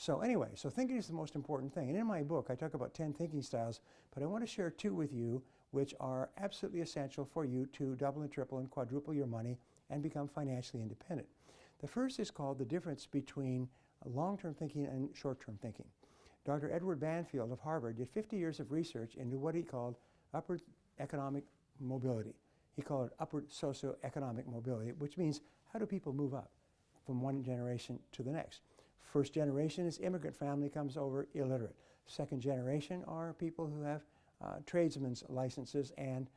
So anyway, so thinking is the most important thing. And in my book, I talk about 10 thinking styles, but I want to share 2 with you, which are absolutely essential for you to double and triple and quadruple your money and become financially independent. The first is called the difference between long-term thinking and short-term thinking. Dr. Edward Banfield of Harvard did 50 years of research into what he called upward economic mobility. He called it upward socioeconomic mobility, which means how do people move up from one generation to the next. First generation is immigrant family, comes over illiterate. Second generation are people who have tradesmen's licenses and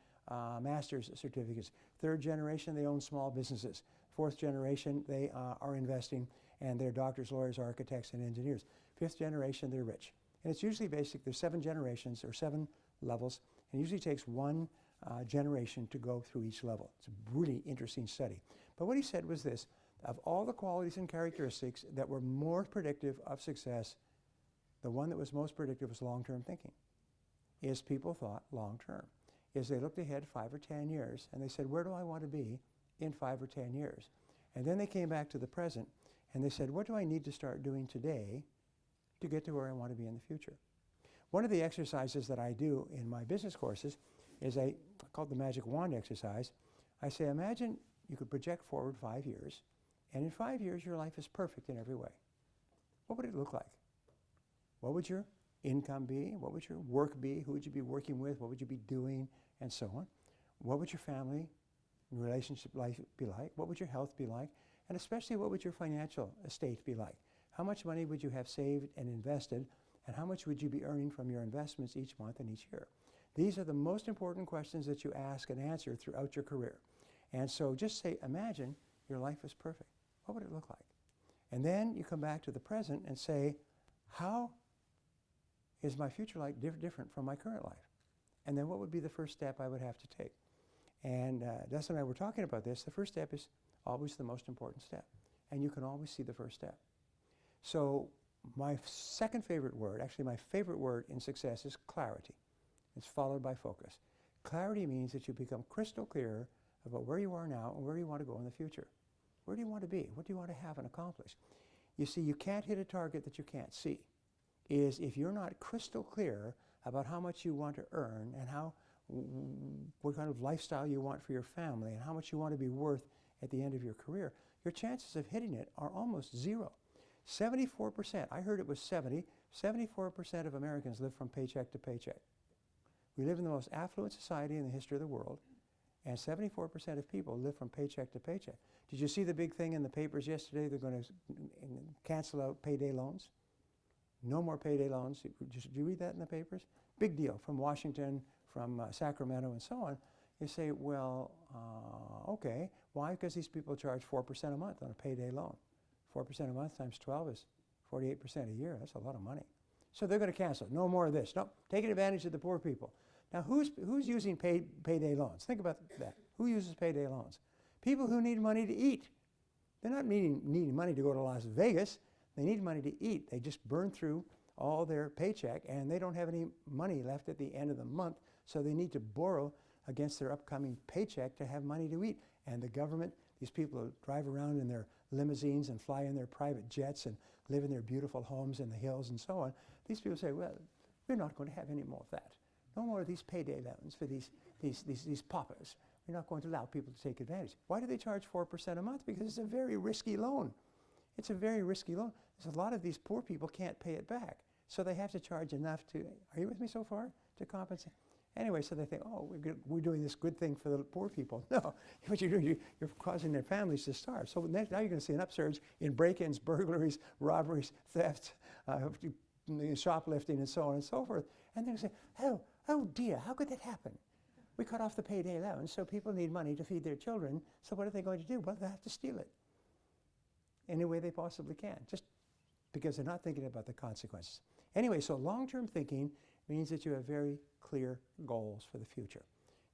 master's certificates. Third generation, they own small businesses. Fourth generation, they are investing, and they're doctors, lawyers, architects, and engineers. Fifth generation, they're rich. And it's usually basic. There's 7 generations or 7 levels, and it usually takes 1 generation to go through each level. It's a really interesting study. But what he said was this: of all the qualities and characteristics that were more predictive of success, the one that was most predictive was long-term thinking. Is people thought long-term. Is they looked ahead 5 or 10 years and they said, where do I want to be in 5 or 10 years? And then they came back to the present and they said, what do I need to start doing today to get to where I want to be in the future? One of the exercises that I do in my business courses is I call it the magic wand exercise. I say, imagine you could project forward 5 years, and in 5 years your life is perfect in every way. What would it look like? What would your income be? What would your work be? Who would you be working with? What would you be doing? And so on. What would your family and relationship life be like? What would your health be like? And especially, what would your financial estate be like? How much money would you have saved and invested? And how much would you be earning from your investments each month and each year? These are the most important questions that you ask and answer throughout your career. And so just say, imagine your life is perfect. What would it look like? And then you come back to the present and say, how is my future life different from my current life? And then what would be the first step I would have to take? And Dustin and I were talking about this. The first step is always the most important step. And you can always see the first step. So my second favorite word, actually my favorite word in success, is clarity. It's followed by focus. Clarity means that you become crystal clear about where you are now and where you want to go in the future. Where do you want to be? What do you want to have and accomplish? You see, you can't hit a target that you can't see. Is if you're not crystal clear about how much you want to earn and what kind of lifestyle you want for your family and how much you want to be worth at the end of your career, your chances of hitting it are almost 0. 74%, I heard it was 74% of Americans live from paycheck to paycheck. We live in the most affluent society in the history of the world, and 74% of people live from paycheck to paycheck. Did you see the big thing in the papers yesterday? They're going to cancel out payday loans. No more payday loans. Did you read that in the papers? Big deal from Washington, from Sacramento, and so on. You say, well, okay. Why? Because these people charge 4% a month on a payday loan. 4% a month times 12 is 48% a year. That's a lot of money. So they're going to cancel it. No more of this. No, taking advantage of the poor people. Now, who's using payday loans? Think about that. Who uses payday loans? People who need money to eat. They're not needing money to go to Las Vegas. They need money to eat. They just burn through all their paycheck, and they don't have any money left at the end of the month, so they need to borrow against their upcoming paycheck to have money to eat. And the government, these people who drive around in their limousines and fly in their private jets and live in their beautiful homes in the hills and so on, these people say, well, we're not going to have any more of that. No more of these payday loans for these paupers. We're not going to allow people to take advantage. Why do they charge 4% a month? Because it's a very risky loan. It's a very risky loan. There's a lot of these poor people can't pay it back. So they have to charge enough to, are you with me so far? To compensate. Anyway, so they think, oh, we're doing this good thing for the poor people. No, what you're doing, you're causing their families to starve. So now you're going to see an upsurge in break-ins, burglaries, robberies, thefts, shoplifting, and so on and so forth. And they're going to say, oh dear, how could that happen? We cut off the payday loan, so people need money to feed their children. So what are they going to do? Well, they have to steal it any way they possibly can, just because they're not thinking about the consequences. Anyway, so long-term thinking means that you have very clear goals for the future.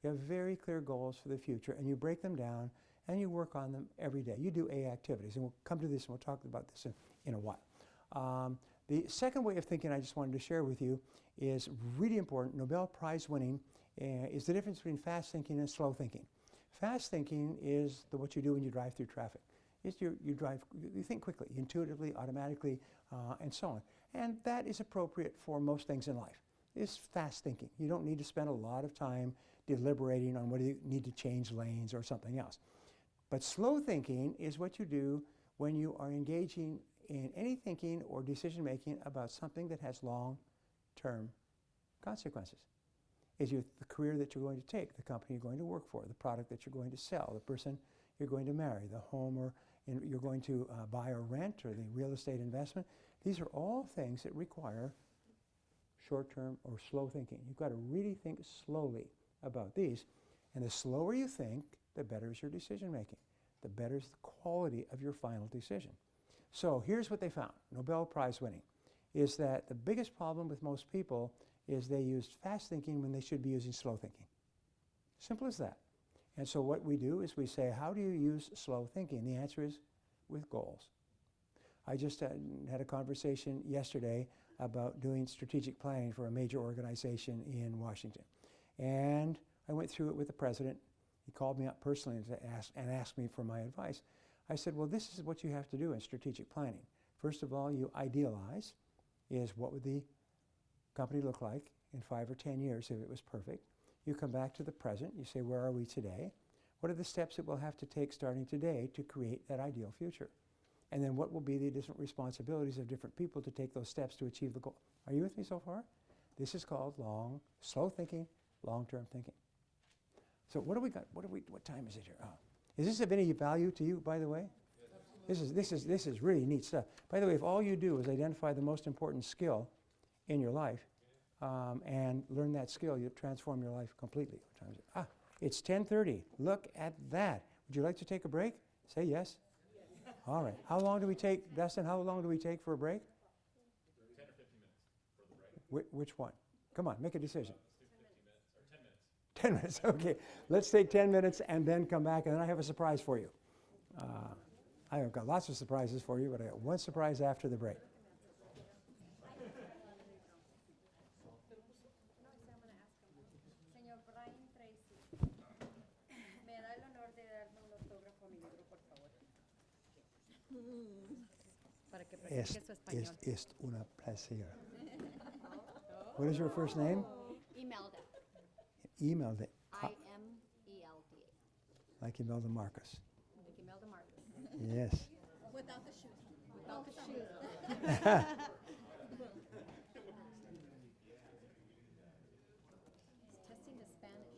You have very clear goals for the future, and you break them down, and you work on them every day. You do A activities, and we'll come to this, and we'll talk about this in a while. The second way of thinking I just wanted to share with you is really important, Nobel Prize winning, is the difference between fast thinking and slow thinking. Fast thinking is what you do when you drive through traffic. is you think quickly, intuitively, automatically, and so on. And that is appropriate for most things in life. It's fast thinking. You don't need to spend a lot of time deliberating on whether you need to change lanes or something else. But slow thinking is what you do when you are engaging in any thinking or decision making about something that has long-term consequences. Is the career that you're going to take, the company you're going to work for, the product that you're going to sell, the person you're going to marry, the home you're going to buy or rent, or the real estate investment. These are all things that require short-term or slow thinking. You've got to really think slowly about these. And the slower you think, the better is your decision making. The better is the quality of your final decision. So here's what they found, Nobel Prize winning, is that the biggest problem with most people is they use fast thinking when they should be using slow thinking. Simple as that. And so what we do is we say, how do you use slow thinking? The answer is with goals. I just had a conversation yesterday about doing strategic planning for a major organization in Washington. And I went through it with the president. He called me up personally and asked me for my advice. I said, well, this is what you have to do in strategic planning. First of all, you idealize, is what would the company look like in 5 or 10 years if it was perfect. You come back to the present. You say, where are we today? What are the steps that we'll have to take starting today to create that ideal future? And then what will be the different responsibilities of different people to take those steps to achieve the goal? Are you with me so far? This is called slow thinking, long-term thinking. So what do we got? What time is it here? Oh. Is this of any value to you, by the way? This is really neat stuff. By the way, if all you do is identify the most important skill in your life and learn that skill, you'll transform your life completely. What time is it? It's 10:30. Look at that. Would you like to take a break? Say yes. All right. How long do we take, Dustin, how long do we take for a break? 10 or 15 minutes for the break. Which one? Come on, make a decision. Let's do 15 minutes, or 10 minutes. 10 minutes, okay. Let's take 10 minutes and then come back, and then I have a surprise for you. I've got lots of surprises for you, but I got one surprise after the break. Señor Brian Tracy, me da el honor de darme un autógrafo a mi libro, por favor. Para que practique su español. Es una placer. What is your first name? Imelda. Imelda. I-M-E-L-D-A. Like Imelda Marcus. Like Imelda Marcus. Yes. Without the shoes. Without the shoes. He's testing the Spanish.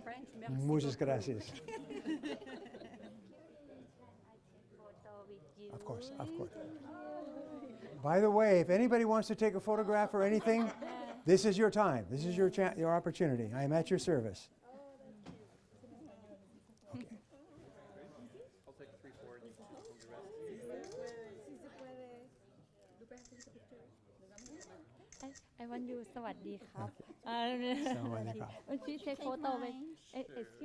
French, merci Muchas beaucoup. gracias. Of course, of course. By the way, if anybody wants to take a photograph or anything, this is your time. This is your opportunity. I am at your service. Okay. I'll take 3, 4, and you can hold the rest. ไอ้วันยูสวัสดีครับ สวัสดีครับ When she take photo with, excuse